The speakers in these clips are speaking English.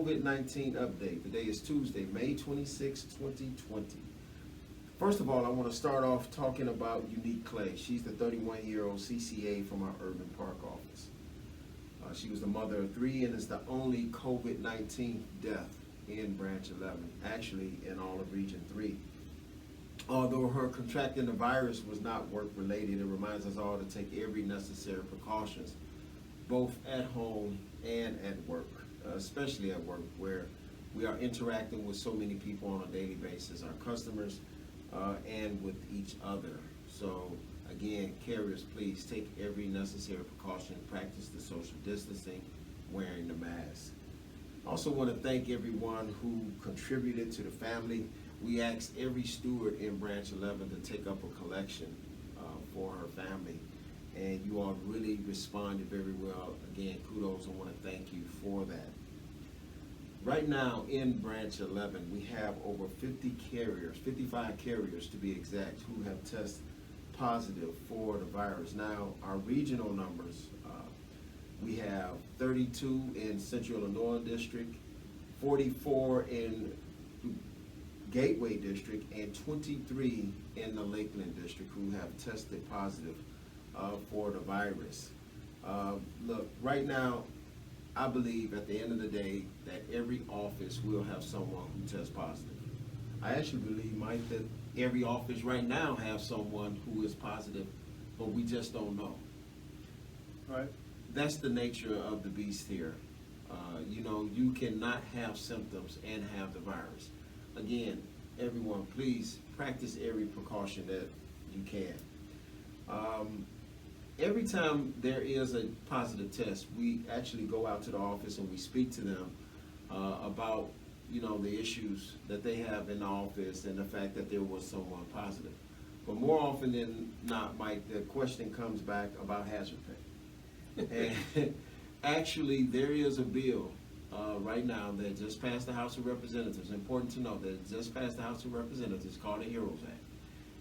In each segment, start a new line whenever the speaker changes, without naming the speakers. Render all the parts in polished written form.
COVID-19 update. Today is Tuesday, May 26, 2020. First of all, I want to start off talking about Unique Clay. She's the 31-year-old CCA from our Urban Park office. She was the mother of 3 and is the only COVID-19 death in Branch 11, actually in all of Region 3. Although her contracting the virus was not work-related, it reminds us all to take every necessary precautions, both at home and at work, especially at work, where we are interacting with so many people on a daily basis, our customers, and with each other. So again, carriers, please take every necessary precaution, practice the social distancing, wearing the mask. I also want to thank everyone who contributed to the family. We asked every steward in Branch 11 to take up a collection for her family, and you all really responded very well. Again, kudos, I want to thank you for that. Right now in Branch 11, we have over 50 carriers, 55 carriers to be exact, who have tested positive for the virus. Now, our regional numbers, we have 32 in Central Illinois District, 44 in Gateway District, and 23 in the Lakeland District who have tested positive for the virus. Look, right now, I believe at the end of the day that every office will have someone who tests positive. I actually believe, Mike, that every office right now has someone who is positive, but we just don't know.
Right.
That's the nature of the beast here. You know, you cannot have symptoms and have the virus. Again, everyone, please practice every precaution that you can. Every time there is a positive test, we actually go out to the office and we speak to them about, you know, the issues that they have in the office and the fact that there was someone positive. But more often than not, Mike, the question comes back about hazard pay. And actually, there is a bill right now that just passed the House of Representatives. Important to know that it just passed the House of Representatives, called the HEROES Act.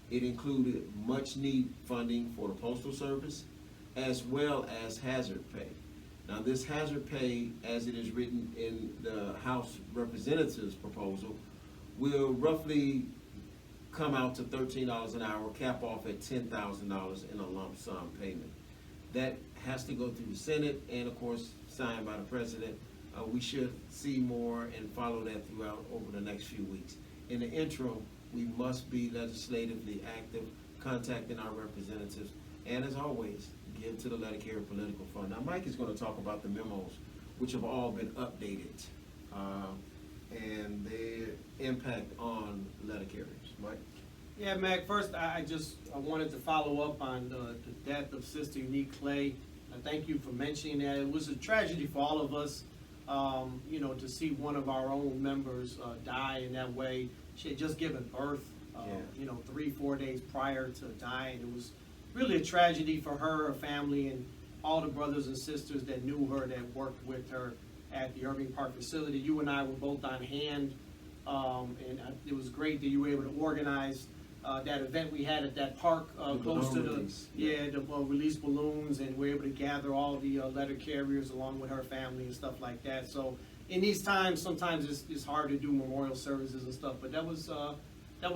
It included much need funding for the Postal Service as well as hazard pay. Now, this hazard pay, as it is written in the House Representatives proposal, will roughly come out to $13 an hour, cap off at $10,000 in a lump sum payment. That has to go through the Senate and, of course, signed by the President. We should see more and follow that throughout over the next few weeks. In the interim, we must be legislatively active, contacting our representatives, and as always, give to the Letter Carrier Political Fund. Now, Mike is going to talk about the memos, which have all been updated, and their impact on letter carriers. Mike?
Yeah, Mac, first I wanted to follow up on the death of Sister Unique Clay. Thank you for mentioning that. It was a tragedy for all of us, you know, to see one of our own members die in that way. She had just given birth, you know, 3-4 days prior to dying. It was really a tragedy for her family, and all the brothers and sisters that knew her, that worked with her at the Irving Park facility. You and I were both on hand, and it was great that you were able to organize that event we had at that park close to the release balloons, and we were able to gather all the letter carriers along with her family and stuff like that. So in these times, sometimes it's hard to do memorial services and stuff, but that was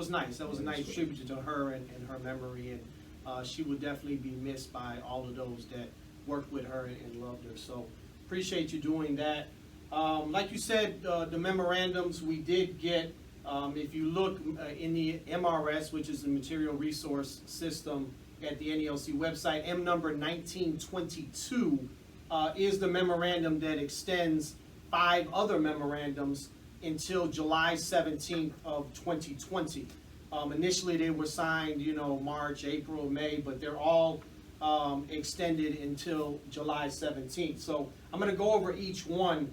nice. That was a nice tribute to her and her memory, and she will definitely be missed by all of those that worked with her and loved her. So appreciate you doing that. Like you said, the memorandums we did get, if you look in the MRS, which is the Material Resource System at the NALC website, M number 1922 is the memorandum that extends 5 other memorandums until July 17th of 2020. Initially they were signed, you know, March, April, May, but they're all extended until July 17th. So I'm going to go over each one.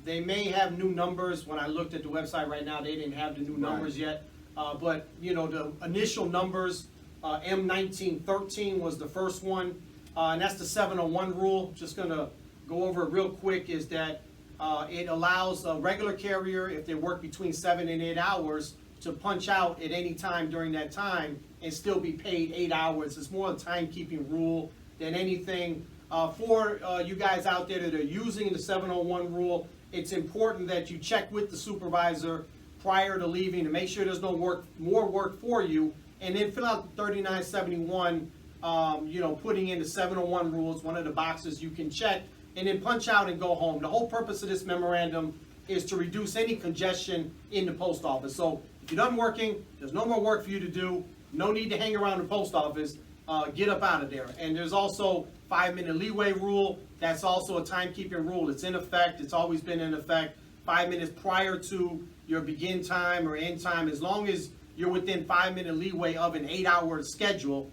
They may have new numbers. When I looked at the website right now, they didn't have the new numbers yet. But, you know, the initial numbers, M1913 was the first one, and that's the 701 rule. Just going to go over it real quick, is that it allows a regular carrier, if they work between 7 and 8 hours, to punch out at any time during that time and still be paid 8 hours. It's more a timekeeping rule than anything. For you guys out there that are using the 701 rule, it's important that you check with the supervisor prior to leaving to make sure there's no more work for you, and then fill out the 3971, putting in the 701 rules, one of the boxes you can check, and then punch out and go home. The whole purpose of this memorandum is to reduce any congestion in the post office. So if you're done working, there's no more work for you to do, no need to hang around the post office, get up out of there. And there's also 5-minute leeway rule. That's also a timekeeping rule. It's in effect. It's always been in effect. 5 minutes prior to your begin time or end time, as long as you're within 5-minute leeway of an 8-hour schedule,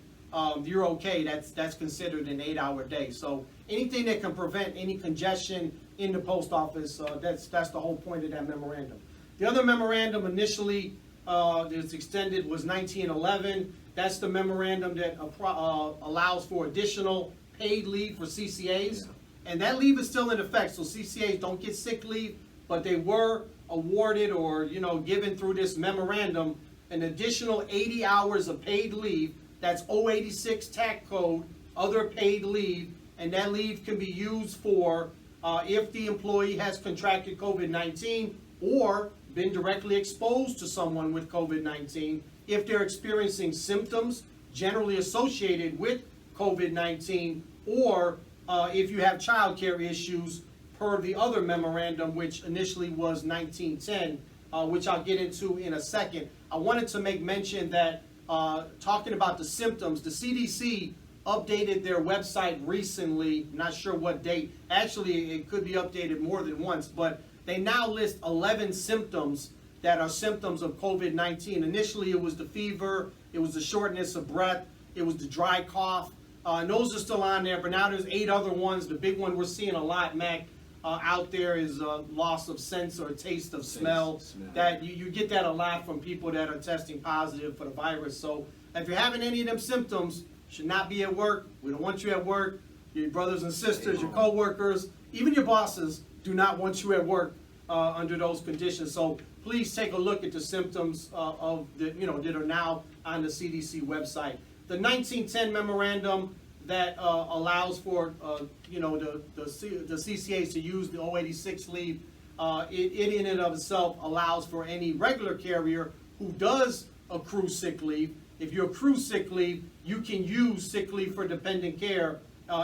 you're okay. That's considered an 8-hour day. So anything that can prevent any congestion in the post office, that's the whole point of that memorandum. The other memorandum initially that's extended was 1911. That's the memorandum that allows for additional paid leave for CCAs. Yeah. And that leave is still in effect, so CCAs don't get sick leave, but they were awarded or given through this memorandum an additional 80 hours of paid leave. That's 086 TAC code, other paid leave, and that leave can be used for if the employee has contracted COVID-19 or been directly exposed to someone with COVID-19, if they're experiencing symptoms generally associated with COVID-19, or if you have child care issues per the other memorandum, which initially was 1910, which I'll get into in a second. I wanted to make mention that talking about the symptoms, the CDC updated their website recently, not sure what date. Actually, it could be updated more than once, but they now list 11 symptoms that are symptoms of COVID-19. Initially, it was the fever, it was the shortness of breath, it was the dry cough, and those are still on there, but now there's 8 other ones. The big one we're seeing a lot, Mack, out there is loss of sense or taste of smell. That you get that a lot from people that are testing positive for the virus. So if you're having any of them symptoms, should not be at work. We don't want you at work. Your brothers and sisters, your co-workers, even your bosses do not want you at work under those conditions. So please take a look at the symptoms that are now on the CDC website. The 1910 memorandum that allows for the CCAs to use the 086 leave, it in and of itself allows for any regular carrier who does accrue sick leave. If you accrue sick leave, you can use sick leave for dependent care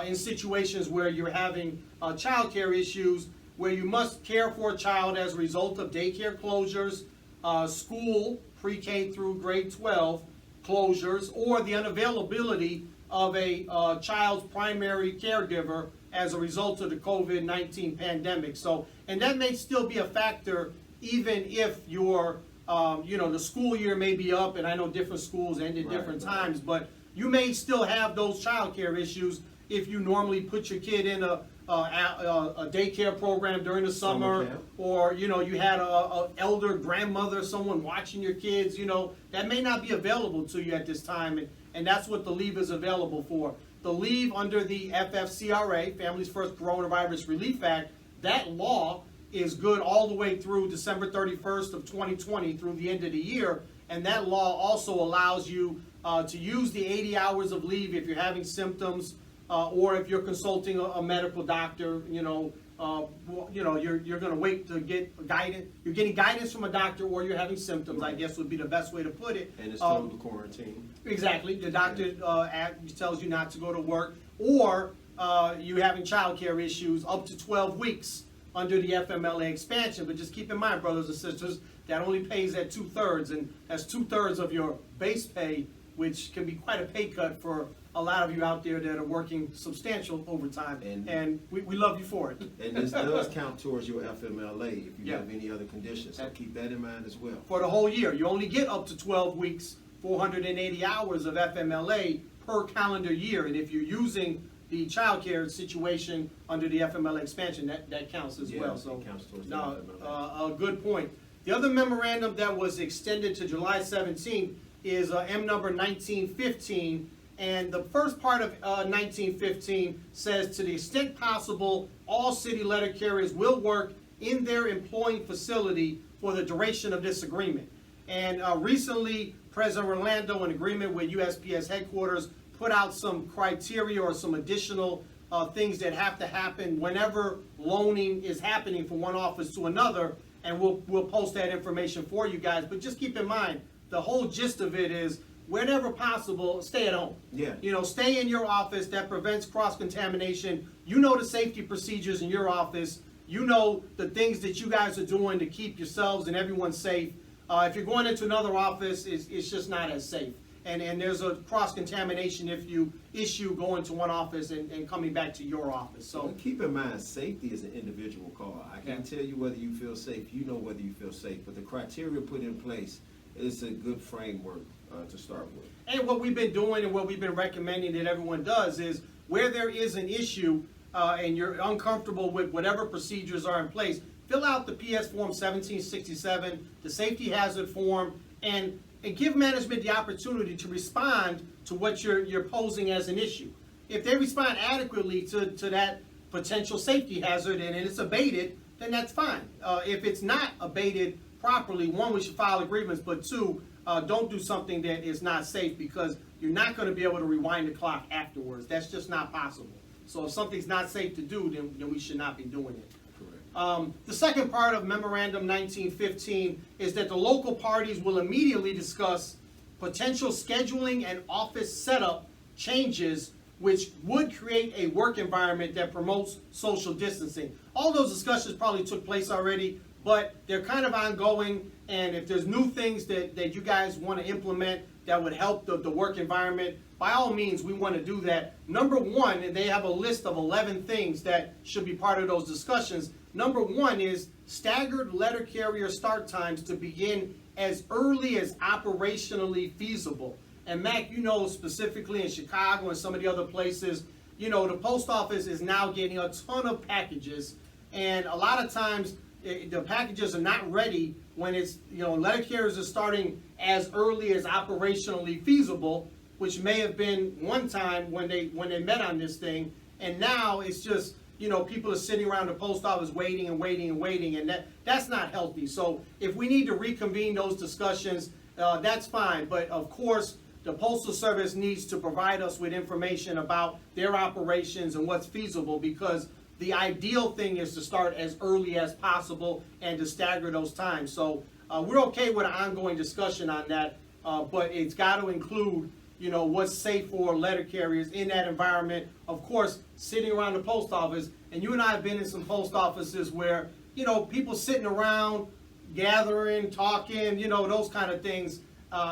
in situations where you're having child care issues, where you must care for a child as a result of daycare closures, school, pre-K through grade 12 closures, or the unavailability of a child's primary caregiver as a result of the COVID-19 pandemic. So, and that may still be a factor even if your, the school year may be up, and I know different schools end at different times, but you may still have those child care issues if you normally put your kid in a daycare program during the summer, or you had a elder grandmother, someone watching your kids. That may not be available to you at this time, and that's what the leave is available for. The leave under the FFCRA, Families First Coronavirus Relief Act, that law is good all the way through December 31st of 2020 through the end of the year, and that law also allows you to use the 80 hours of leave if you're having symptoms, or if you're consulting a medical doctor. You're going to wait to get guidance. You're getting guidance from a doctor, or you're having symptoms, I guess would be the best way to put it.
And it's told to quarantine. Exactly.
The doctor tells you not to go to work, or you're having child care issues up to 12 weeks under the FMLA expansion. But just keep in mind, brothers and sisters, that only pays at 2/3, and that's 2/3 of your base pay, which can be quite a pay cut for a lot of you out there that are working substantial overtime, and we love you for it.
And this does count towards your FMLA if you have any other conditions, so keep that in mind as well.
For the whole year, you only get up to 12 weeks, 480 hours of FMLA per calendar year, and if you're using the child care situation under the FMLA expansion, that counts as well. So
it counts towards the FMLA.
A good point. The other memorandum that was extended to July 17th is M number 1915. And the first part of 1915 says, to the extent possible, all city letter carriers will work in their employing facility for the duration of this agreement. And recently, President Orlando, in agreement with USPS headquarters, put out some criteria or some additional things that have to happen whenever loaning is happening from one office to another, and we'll post that information for you guys. But just keep in mind, the whole gist of it is, whenever possible, stay at home.
Yeah.
You know, stay in your office. That prevents cross-contamination. You know the safety procedures in your office. You know the things that you guys are doing to keep yourselves and everyone safe. If you're going into another office, it's just not as safe. And there's a cross-contamination if you issue going to one office and coming back to your office. So
Well, keep in mind, safety is an individual call. I can't tell you whether you feel safe. You know whether you feel safe. But the criteria put in place is a good framework to start with.
And what we've been doing and what we've been recommending that everyone does is, where there is an issue and you're uncomfortable with whatever procedures are in place, fill out the PS Form 1767, the safety hazard form, and give management the opportunity to respond to what you're posing as an issue. If they respond adequately to that potential safety hazard and it's abated, then that's fine. If it's not abated properly, one, we should file a grievance, but two, don't do something that is not safe, because you're not going to be able to rewind the clock afterwards. That's just not possible. So if something's not safe to do, then we should not be doing it.
Correct.
The second part of Memorandum 1915 is that the local parties will immediately discuss potential scheduling and office setup changes which would create a work environment that promotes social distancing. All those discussions probably took place already, but they're kind of ongoing, and if there's new things that you guys want to implement that would help the work environment, by all means, we want to do that. Number one, and they have a list of 11 things that should be part of those discussions. Number one is staggered letter carrier start times to begin as early as operationally feasible. And Mack, you know, specifically in Chicago and some of the other places, you know, the post office is now getting a ton of packages, and a lot of times the packages are not ready when it's, you know, letter carriers are starting as early as operationally feasible, which may have been one time when they met on this thing, and now it's just, you know, people are sitting around the post office waiting and waiting and waiting, and that's not healthy. So if we need to reconvene those discussions, that's fine. But of course, the Postal Service needs to provide us with information about their operations and what's feasible, because the ideal thing is to start as early as possible and to stagger those times. So we're okay with an ongoing discussion on that, but it's got to include, you know, what's safe for letter carriers in that environment. Of course, sitting around the post office, and you and I have been in some post offices where, you know, people sitting around, gathering, talking, you know, those kind of things.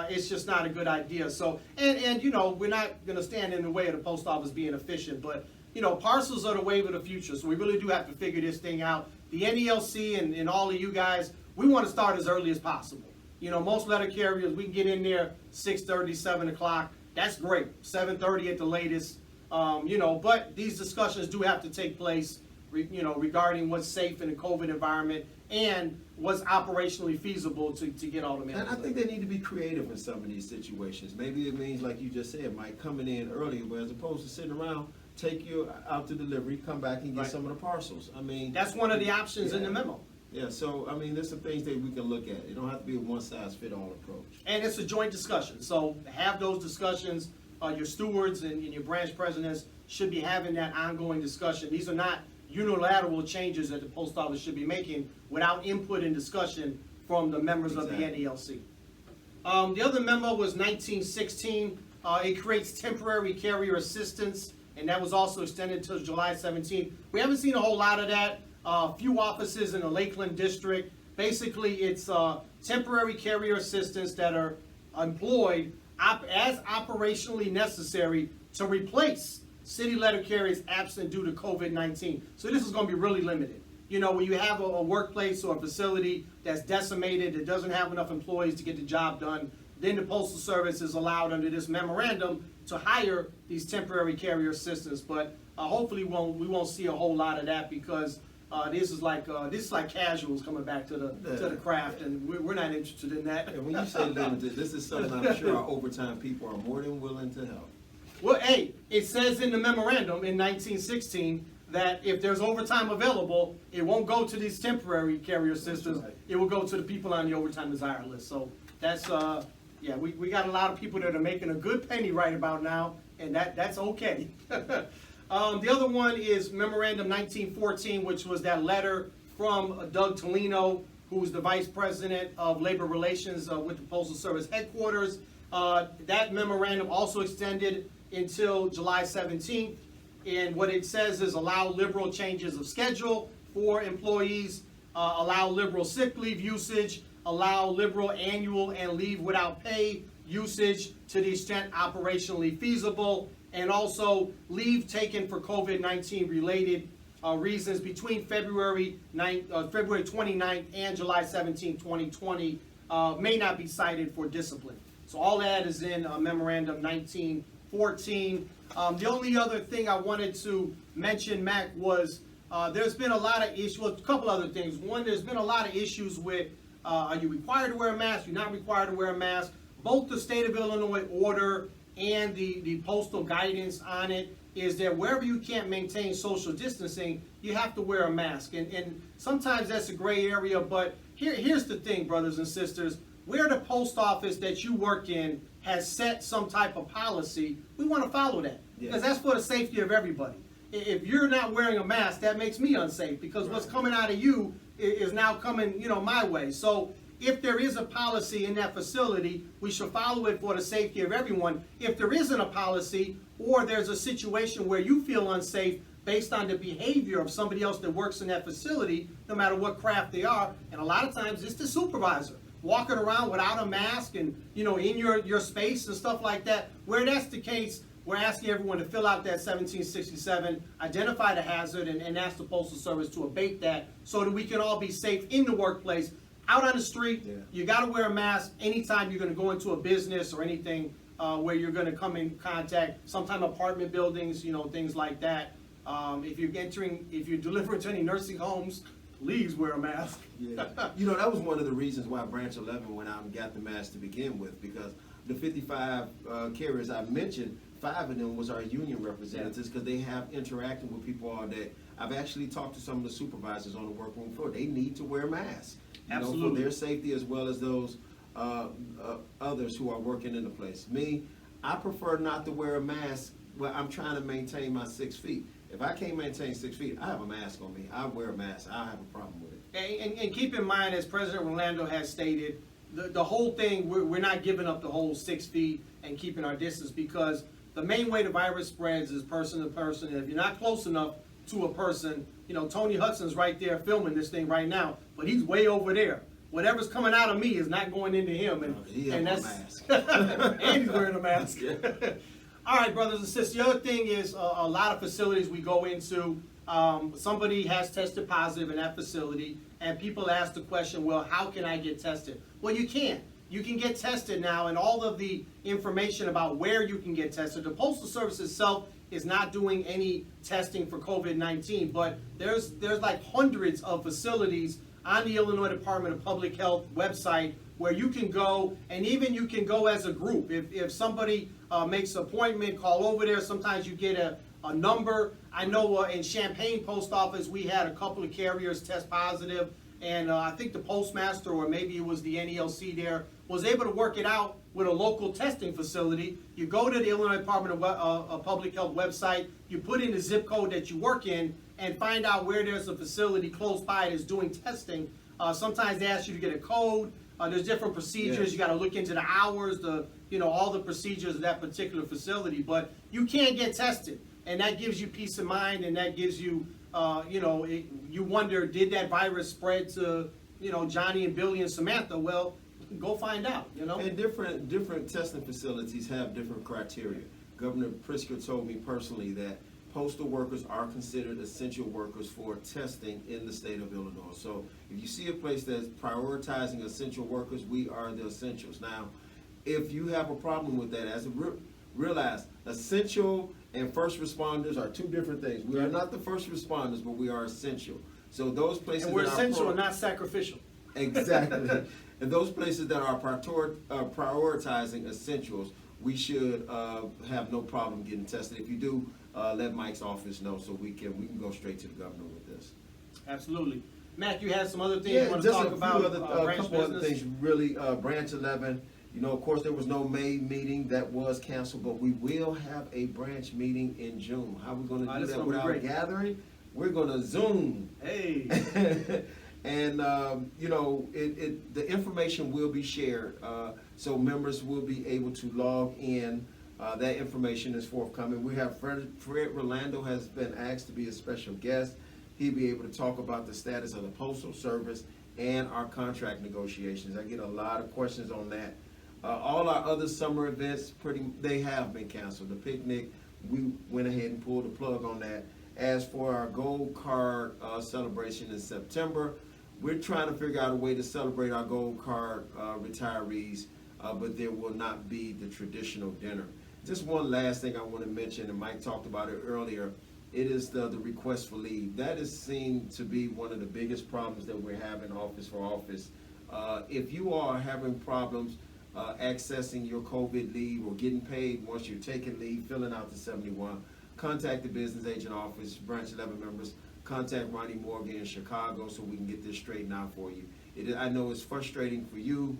It's just not a good idea. So, and you know, we're not going to stand in the way of the post office being efficient, but, you know, parcels are the wave of the future. So we really do have to figure this thing out. The NALC and all of you guys, we want to start as early as possible. You know, most letter carriers, we can get in there 6:30, 7 o'clock. That's great. 7:30 at the latest. You know, but these discussions do have to take place, you know, regarding what's safe in a COVID environment and what's operationally feasible to get all the mail.
And I think they need to be creative in some of these situations. Maybe it means, like you just said, Mike, coming in early, where as opposed to sitting around, take you out to delivery, come back and get some of the parcels. I mean,
that's one of the options in the memo.
Yeah, so, I mean, there's some things that we can look at. It don't have to be a one-size-fit-all approach.
And it's a joint discussion, so have those discussions. Your stewards and your branch presidents should be having that ongoing discussion. These are not unilateral changes that the post office should be making without input and discussion from the members of the NALC. The other memo was 1916. It creates temporary carrier assistance, and that was also extended until July 17th. We haven't seen a whole lot of that. Few offices in the Lakeland district. Basically, it's temporary carrier assistants that are employed as operationally necessary to replace city letter carriers absent due to COVID-19. So this is going to be really limited. You know, when you have a workplace or a facility that's decimated, that doesn't have enough employees to get the job done, then the Postal Service is allowed under this memorandum to hire these temporary carrier assistants. But hopefully we won't see a whole lot of that, because this is like casuals coming back to the craft, and we're not interested in that.
And when you say limited, this is something I'm sure our overtime people are more than willing to help.
Well, hey, it says in the memorandum in 1916 that if there's overtime available, it won't go to these temporary carrier assistants. Right. It will go to the people on the overtime desire list. So that's yeah, we got a lot of people that are making a good penny right about now, and that's okay. The other one is Memorandum 1914, which was that letter from Doug Tolino, who's the Vice President of Labor Relations with the Postal Service headquarters. That memorandum also extended until July 17th. And what it says is allow liberal changes of schedule for employees, allow liberal sick leave usage, allow liberal annual and leave without pay usage to the extent operationally feasible, and also leave taken for COVID-19 related reasons between February 29th and July 17, 2020 may not be cited for discipline. So all that is in Memorandum 1914. The only other thing I wanted to mention, Mack, was there's been a lot of issues, well, a couple other things. One, there's been a lot of issues with are you required to wear a mask, you're not required to wear a mask. Both the state of Illinois order and the postal guidance on it is that wherever you can't maintain social distancing, you have to wear a mask. And sometimes that's a gray area, but here's the thing, brothers and sisters. Where the post office that you work in has set some type of policy, we want to follow that. Because that's for the safety of everybody. If you're not wearing a mask, that makes me unsafe because what's coming out of you is now coming, my way. So if there is a policy in that facility, we should follow it for the safety of everyone. If there isn't a policy or there's a situation where you feel unsafe based on the behavior of somebody else that works in that facility, no matter what craft they are, and a lot of times it's the supervisor walking around without a mask and, in your space and stuff like that, where that's the case, we're asking everyone to fill out that 1767, identify the hazard, and ask the Postal Service to abate that so that we can all be safe in the workplace. Out on the street, you got to wear a mask anytime you're going to go into a business or anything where you're going to come in contact, sometime apartment buildings, things like that. If you're delivering to any nursing homes, please wear a mask.
That was one of the reasons why Branch 11 went out and got the mask to begin with, because the 55 carriers I mentioned, 5 of them was our union representatives because they have interacting with people all day. I've actually talked to some of the supervisors on the workroom floor. They need to wear masks. For their safety as well as those others who are working in the place. Me, I prefer not to wear a mask when I'm trying to maintain my 6 feet. If I can't maintain 6 feet, I have a mask on me. I wear a mask. I don't have a problem with it.
And keep in mind, as President Orlando has stated, the whole thing, we're not giving up the whole 6 feet and keeping our distance, because the main way the virus spreads is person to person. And if you're not close enough to a person, Tony Hudson's right there filming this thing right now, but he's way over there. Whatever's coming out of me is not going into him, and that's
mask.
and he's wearing a mask. All right, brothers and sisters. The other thing is a lot of facilities we go into, somebody has tested positive in that facility, and people ask the question, well, how can I get tested? Well, you can. You can get tested now, and all of the information about where you can get tested. The Postal Service itself is not doing any testing for COVID-19, but there's like hundreds of facilities on the Illinois Department of Public Health website where you can go, and even you can go as a group. If somebody makes an appointment, call over there. Sometimes you get a number. I know in Champaign Post Office we had a couple of carriers test positive, and I think the postmaster, or maybe it was the NALC there, was able to work it out with a local testing facility. You go to the Illinois Department of Public Health website, you put in the zip code that you work in, and find out where there's a facility close by that's doing testing. Sometimes they ask you to get a code. There's different procedures. You got to look into the hours, all the procedures of that particular facility. But you can get tested, and that gives you peace of mind, and that gives you, you wonder, did that virus spread to, Johnny and Billy and Samantha? Well, go find out,
And different testing facilities have different criteria. Governor Pritzker told me personally that postal workers are considered essential workers for testing in the state of Illinois. So if you see a place that's prioritizing essential workers, we are the essentials. Now, if you have a problem with that, realize essential and first responders are two different things. We are not the first responders, but we are essential. So those places
and we're essential and not sacrificial.
Exactly. And those places that are prioritizing essentials, we should have no problem getting tested. If you do, let Mike's office know so we can go straight to the governor with this.
Absolutely. Mack, you had some other things you want to talk about?
A couple other things, really. Branch 11 You know, of course, there was no May meeting that was canceled, but we will have a branch meeting in June. How we gonna do
that's
that
gonna be
without
great.
gathering? We're gonna Zoom.
Hey,
And, you know, the information will be shared, so members will be able to log in. That information is forthcoming. We have Fred Rolando has been asked to be a special guest. He'll be able to talk about the status of the Postal Service and our contract negotiations. I get a lot of questions on that. All our other summer events, they have been canceled. The picnic, we went ahead and pulled the plug on that. As for our gold card celebration in September, we're trying to figure out a way to celebrate our gold card retirees, but there will not be the traditional dinner. Just one last thing I want to mention, and Mike talked about it earlier, it is the request for leave. That is seen to be one of the biggest problems that we're having office for office. If you are having problems accessing your COVID leave or getting paid once you're taking leave, filling out the 71, contact the business agent office, branch 11 members, contact Ronnie Morgan in Chicago so we can get this straightened out for you. I know it's frustrating for you.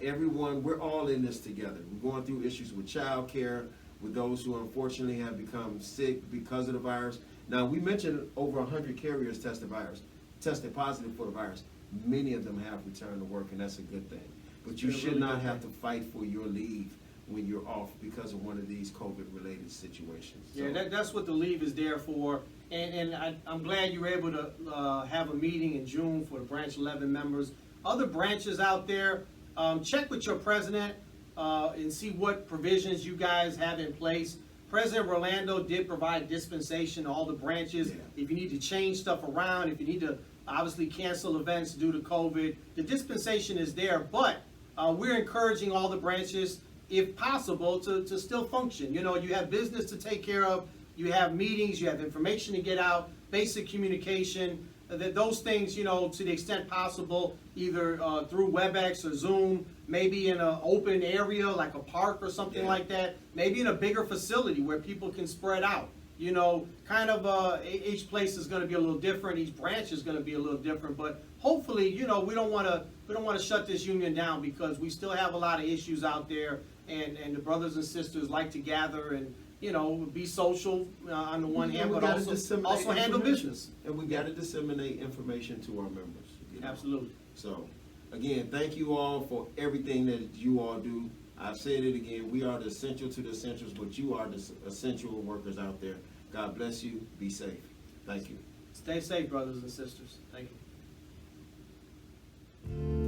Everyone, we're all in this together. We're going through issues with child care, with those who unfortunately have become sick because of the virus. Now, we mentioned over 100 carriers tested positive for the virus. Many of them have returned to work, and that's a good thing. But you should not have to fight for your leave when you're off because of one of these COVID-related situations. So,
yeah, that's what the leave is there for. And I'm glad you were able to have a meeting in June for the Branch 11 members. Other branches out there, check with your president and see what provisions you guys have in place. President Rolando did provide dispensation to all the branches.
Yeah.
If you need to change stuff around, if you need to obviously cancel events due to COVID, the dispensation is there. But we're encouraging all the branches, if possible, to still function. You know, you have business to take care of, you have meetings, you have information to get out, basic communication, those things, you know, to the extent possible, either through WebEx or Zoom, maybe in an open area like a park or something like that, maybe in a bigger facility where people can spread out. You know, kind of each place is going to be a little different, each branch is going to be a little different, but hopefully, you know, we don't want to shut this union down because we still have a lot of issues out there, and the brothers and sisters like to gather and, you know, be social on the one hand, but also handle business.
And we got to disseminate information to our members. You know?
Absolutely.
So, again, thank you all for everything that you all do. I've said it again, we are the essential to the essentials, but you are the essential workers out there. God bless you. Be safe. Thank you.
Stay safe, brothers and sisters. Thank you.